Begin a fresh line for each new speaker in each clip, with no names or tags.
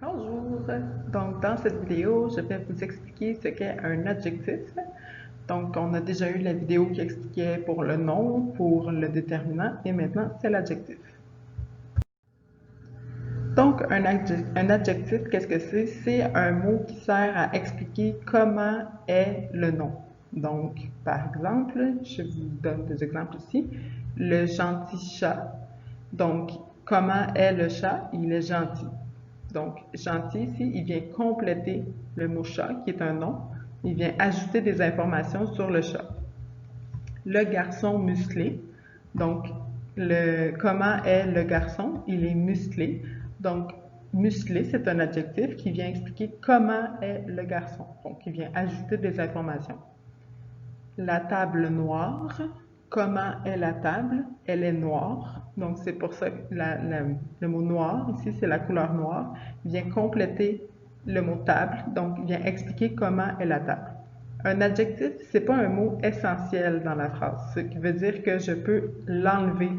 Bonjour! Donc, dans cette vidéo, je vais vous expliquer ce qu'est un adjectif. Donc, on a déjà eu la vidéo qui expliquait pour le nom, pour le déterminant, et maintenant, c'est l'adjectif. Donc, un adjectif, qu'est-ce que c'est? C'est un mot qui sert à expliquer comment est le nom. Donc, par exemple, je vous donne des exemples ici. Le gentil chat. Donc, comment est le chat? Il est gentil. Donc, gentil ici, il vient compléter le mot chat, qui est un nom. Il vient ajouter des informations sur le chat. Le garçon musclé. Donc, comment est le garçon? Il est musclé. Donc, musclé, c'est un adjectif qui vient expliquer comment est le garçon. Donc, il vient ajouter des informations. La table noire. Comment est la table? Elle est noire. Donc, c'est pour ça que le mot noir, ici, c'est la couleur noire, vient compléter le mot table. Donc, il vient expliquer comment est la table. Un adjectif, c'est pas un mot essentiel dans la phrase, ce qui veut dire que je peux l'enlever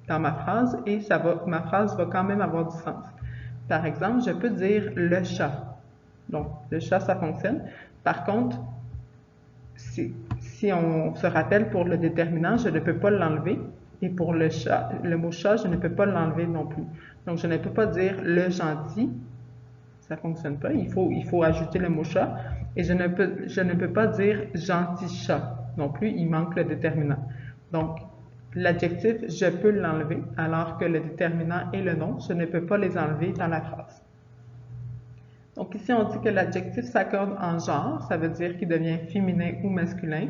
dans ma phrase et ma phrase va quand même avoir du sens. Par exemple, je peux dire le chat. Donc, le chat, ça fonctionne. Par contre, si on se rappelle pour le déterminant, je ne peux pas l'enlever. Et pour le mot chat, je ne peux pas l'enlever non plus. Donc, je ne peux pas dire le gentil. Ça ne fonctionne pas. Il faut ajouter le mot chat. Et je ne peux pas dire gentil chat non plus. Il manque le déterminant. Donc, l'adjectif, je peux l'enlever, alors que le déterminant et le nom, je ne peux pas les enlever dans la phrase. Donc ici, on dit que l'adjectif s'accorde en genre, ça veut dire qu'il devient féminin ou masculin,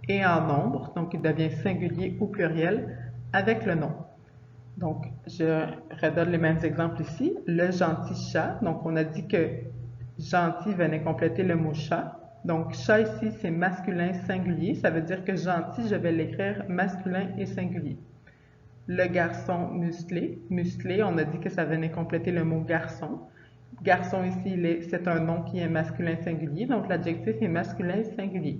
et en nombre, donc il devient singulier ou pluriel, avec le nom. Donc, je redonne les mêmes exemples ici. Le gentil chat, donc on a dit que gentil venait compléter le mot chat. Donc, chat ici, c'est masculin singulier, ça veut dire que gentil, je vais l'écrire masculin et singulier. Le garçon musclé, musclé, on a dit que ça venait compléter le mot garçon. Garçon ici, c'est un nom qui est masculin singulier, donc l'adjectif est masculin singulier.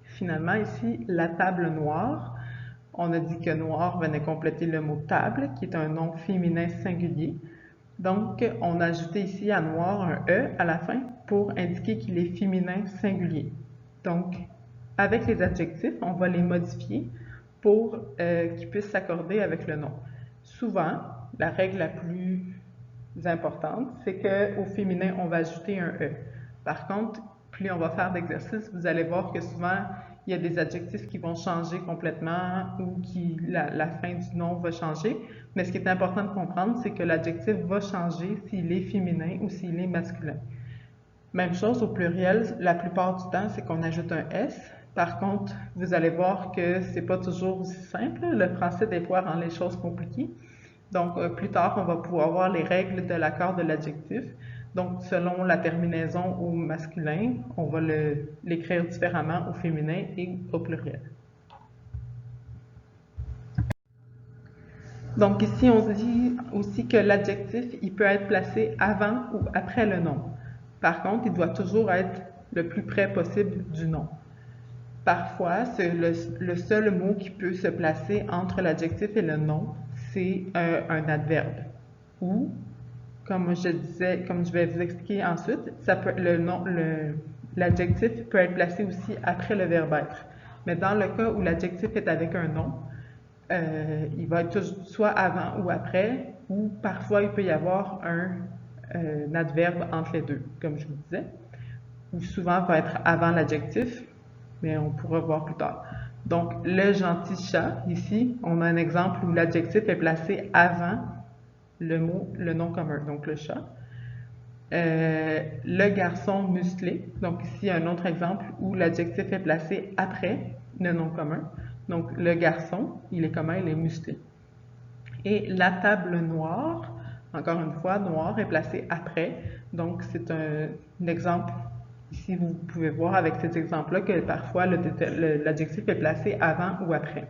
Finalement, ici, la table noire, on a dit que noir venait compléter le mot table, qui est un nom féminin singulier. Donc, on a ajouté ici à noir un E à la fin pour indiquer qu'il est féminin singulier. Donc, avec les adjectifs, on va les modifier pour qu'ils puissent s'accorder avec le nom. Souvent, la règle la plus importante, c'est qu'au féminin, on va ajouter un E. Par contre, plus on va faire d'exercices, vous allez voir que souvent, il y a des adjectifs qui vont changer complètement ou la fin du nom va changer. Mais ce qui est important de comprendre, c'est que l'adjectif va changer s'il est féminin ou s'il est masculin. Même chose au pluriel, la plupart du temps, c'est qu'on ajoute un S. Par contre, vous allez voir que c'est pas toujours aussi simple. Le français, des fois, rend les choses compliquées. Donc, plus tard, on va pouvoir voir les règles de l'accord de l'adjectif. Donc, selon la terminaison au masculin, on va l'écrire différemment au féminin et au pluriel. Donc, ici, on dit aussi que l'adjectif, il peut être placé avant ou après le nom. Par contre, il doit toujours être le plus près possible du nom. Parfois, c'est le seul mot qui peut se placer entre l'adjectif et le nom, c'est un adverbe. Ou, comme je disais, comme je vais vous expliquer ensuite, l'adjectif peut être placé aussi après le verbe être. Mais dans le cas où l'adjectif est avec un nom, il va être soit avant ou après, ou parfois il peut y avoir un adverbe entre les deux, comme je vous disais, ou souvent va être avant l'adjectif, mais on pourra voir plus tard. Donc, le gentil chat, ici, on a un exemple où l'adjectif est placé avant le nom commun, donc le chat. Le garçon musclé, donc ici un autre exemple où l'adjectif est placé après le nom commun. Donc, le garçon, il est commun, il est musclé. Et la table noire, encore une fois, noir est placé après. Donc, c'est un exemple. Ici, vous pouvez voir avec cet exemple-là que parfois l'adjectif est placé avant ou après.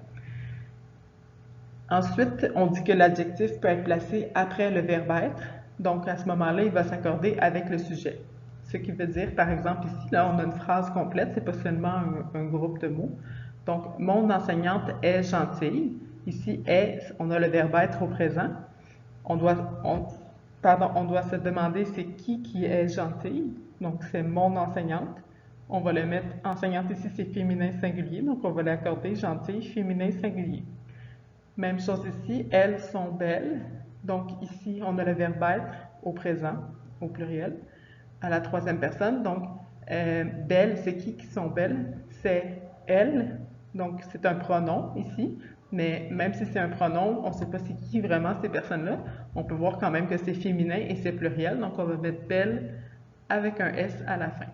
Ensuite, on dit que l'adjectif peut être placé après le verbe être. Donc, à ce moment-là, il va s'accorder avec le sujet. Ce qui veut dire, par exemple, ici, là, on a une phrase complète, c'est pas seulement un groupe de mots. Donc, mon enseignante est gentille. Ici, est, on a le verbe être au présent. On doit, pardon, on doit se demander c'est qui est gentille. Donc, c'est mon enseignante. On va le mettre, enseignante ici, c'est féminin singulier, donc on va l'accorder gentille, féminin singulier. Même chose ici, elles sont belles. Donc ici, on a le verbe être au présent, au pluriel, à la troisième personne. Donc, belles, c'est qui sont belles? C'est elles. Donc, c'est un pronom ici. Mais même si c'est un pronom, on ne sait pas c'est qui vraiment ces personnes-là. On peut voir quand même que c'est féminin et c'est pluriel. Donc, on va mettre belle avec un S à la fin.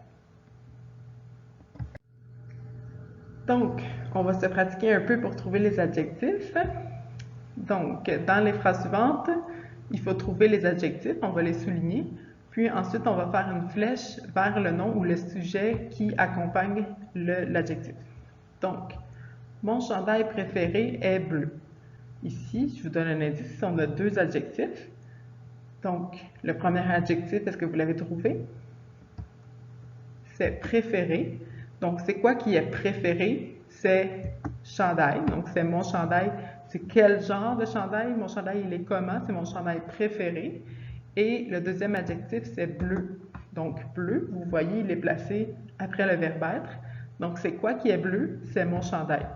Donc, on va se pratiquer un peu pour trouver les adjectifs. Donc, dans les phrases suivantes, il faut trouver les adjectifs, on va les souligner, puis ensuite on va faire une flèche vers le nom ou le sujet qui accompagne l'adjectif. Donc, mon chandail préféré est bleu. Ici, je vous donne un indice, on a deux adjectifs. Donc, le premier adjectif, est-ce que vous l'avez trouvé? C'est préféré. Donc, c'est quoi qui est préféré? C'est chandail. Donc, c'est mon chandail. C'est quel genre de chandail? Mon chandail, il est comment? C'est mon chandail préféré. Et le deuxième adjectif, c'est bleu. Donc, bleu, vous voyez, il est placé après le verbe être. Donc, c'est quoi qui est bleu? C'est mon chandail.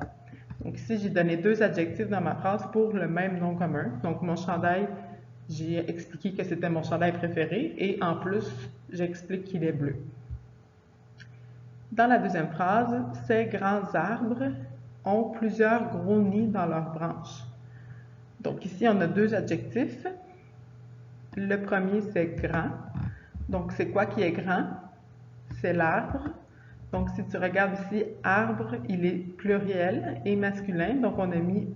Donc, ici, j'ai donné deux adjectifs dans ma phrase pour le même nom commun. Donc, mon chandail, j'ai expliqué que c'était mon chandail préféré. Et en plus, j'explique qu'il est bleu. Dans la deuxième phrase, ces grands arbres ont plusieurs gros nids dans leurs branches. Donc ici, on a deux adjectifs. Le premier, c'est grand. Donc, c'est quoi qui est grand? C'est l'arbre. Donc, si tu regardes ici, arbre, il est pluriel et masculin. Donc, on a mis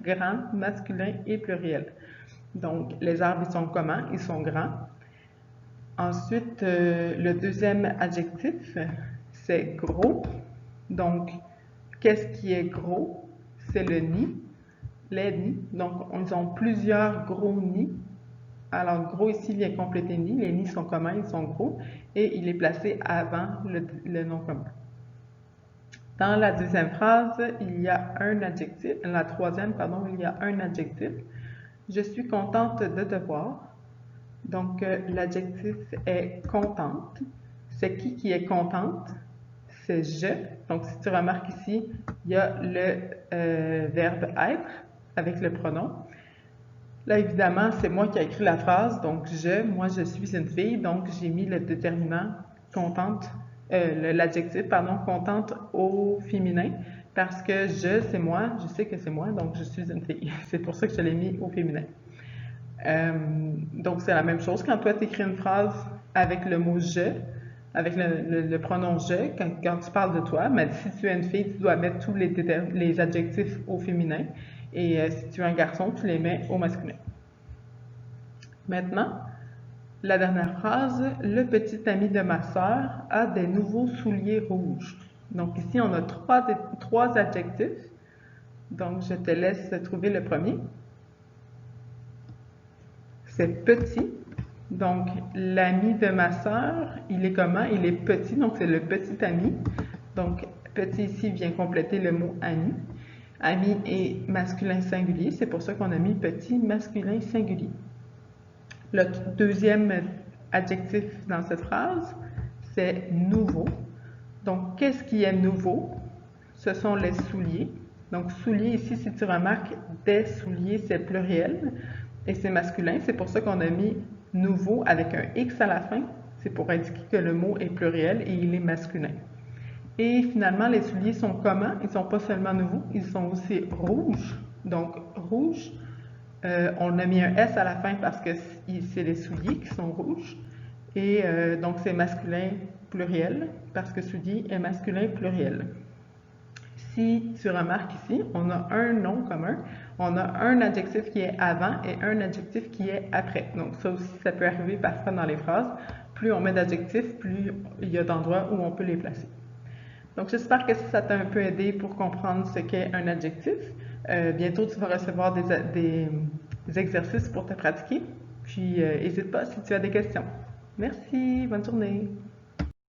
grand, masculin et pluriel. Donc, les arbres, ils sont comment? Ils sont grands. Ensuite, le deuxième adjectif, c'est gros. Donc, qu'est-ce qui est gros? C'est le nid, les nids. Donc, ils ont plusieurs gros nids. Alors, gros ici vient compléter nid. Les nids sont communs, ils sont gros. Et il est placé avant le nom commun. Dans la deuxième phrase, il y a un adjectif. La troisième, pardon, il y a un adjectif. Je suis contente de te voir. Donc, l'adjectif est contente. C'est qui est contente? C'est je. Donc, si tu remarques ici, il y a le verbe être avec le pronom. Là, évidemment, c'est moi qui ai écrit la phrase. Donc, moi, je suis une fille. Donc, j'ai mis le déterminant contente, l'adjectif, pardon, contente au féminin. Parce que c'est moi, je sais que c'est moi, donc je suis une fille. C'est pour ça que je l'ai mis au féminin. Donc, c'est la même chose. Quand toi, tu écris une phrase avec le mot je, avec le pronom je, quand tu parles de toi, mais si tu es une fille, tu dois mettre tous les adjectifs au féminin. Et si tu es un garçon, tu les mets au masculin. Maintenant, la dernière phrase, le petit ami de ma sœur a des nouveaux souliers rouges. Donc ici, on a trois adjectifs. Donc, je te laisse trouver le premier. C'est petit. Donc, l'ami de ma sœur, il est comment? Il est petit, donc c'est le petit ami. Donc, petit ici vient compléter le mot ami. Ami est masculin singulier, c'est pour ça qu'on a mis petit masculin singulier. Le deuxième adjectif dans cette phrase, c'est nouveau. Donc, qu'est-ce qui est nouveau? Ce sont les souliers. Donc, souliers ici, si tu remarques, des souliers, c'est pluriel et c'est masculin. C'est pour ça qu'on a mis nouveau avec un X à la fin. C'est pour indiquer que le mot est pluriel et il est masculin. Et finalement, les souliers sont comment? Ils ne sont pas seulement nouveaux, ils sont aussi rouges. Donc, rouge, on a mis un S à la fin parce que c'est les souliers qui sont rouges. Et donc, c'est masculin pluriel parce que soulier est masculin pluriel. Si tu remarques ici, on a un nom commun, on a un adjectif qui est avant et un adjectif qui est après. Donc, ça aussi, ça peut arriver parfois dans les phrases. Plus on met d'adjectifs, plus il y a d'endroits où on peut les placer. Donc, j'espère que ça t'a un peu aidé pour comprendre ce qu'est un adjectif. Bientôt, tu vas recevoir des exercices pour te pratiquer. Puis, n'hésite pas si tu as des questions. Merci, bonne journée.